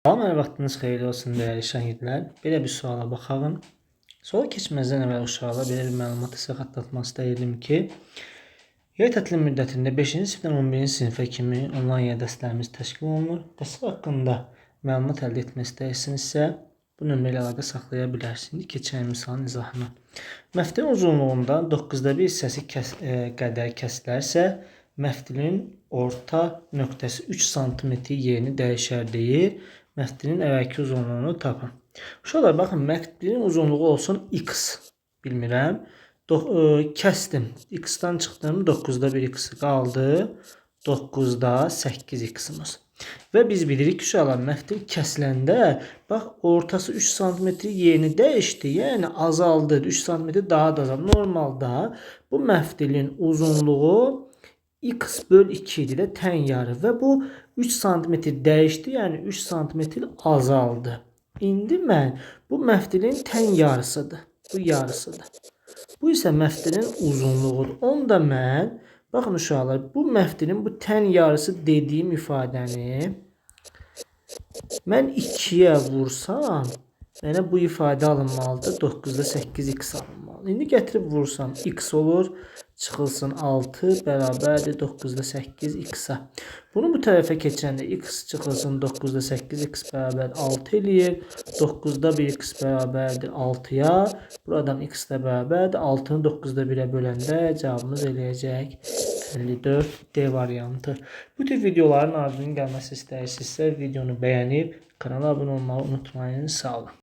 Salam, hər vaxtınız xeyirli olsun dəyərli şagirdlər. Belə bir suala baxalım. Suala keçməzdən əvvəl uşaqlara belə bir məlumat sizə xatırlatmaq istəyirdim ki, yay tətili müddətində 5-ci sinifdən 11-ci sinifə kimi onlayn dərslərimiz təşkil olunur. Dərslər haqqında məlumat əldə etmək istəyirsinizsə, bu nömrə ilə əlaqə saxlaya bilərsiniz. Keçək misalın izahına. Məftilin uzunluğunda 9/1 hissəsi qədər kəsilərsə, məftilin orta nöqtəsi 3 sm yerini dəyişər deyir. Məftilin əvvəlki uzunluğunu tapın. Uşaqlar, baxın, məftilin uzunluğu olsun x. Bilmirəm. Kəsdim. X-dan çıxdım. 9/1 x qaldı. 9/8 x-imiz. Və biz bilirik ki, uşaqlar, məftil kəsiləndə, bax, ortası 3 sm yerini dəyişdi. Yəni, azaldı. 3 sm daha da azaldı. Normalda bu məftilin uzunluğu x/2 idi də, tən yarı. Və bu 3 sm dəyişdi, yəni 3 sm azaldı. İndi mən bu məftilin tən yarısıdır. Bu yarısıdır. Bu isə məftilin uzunluğudur. Onda mən, baxın uşaqlar, bu məftilin bu tən yarısı dediyim ifadəni mən 2-yə vursam, mənə bu ifadə alınmalıdır. 9/8 x alınmalı. İndi gətirib vursam, x olur. Çıxılsın 6 bərabərdir 9/8 x-a. Bunu bu tərəfə keçəndə x çıxılsın 9/8 x bərabər 6 eləyir. 9/1 x bərabərdir 6-ya. Buradan x də bərabərdir. 6-nı 9/1-ə böləndə cavabımız eləyəcək 54 D variantı. Bu tür videoların ardının gəlməsi istəyirsinizsə, videonu bəyənib kanala abunə olmağı unutmayın. Sağ olun.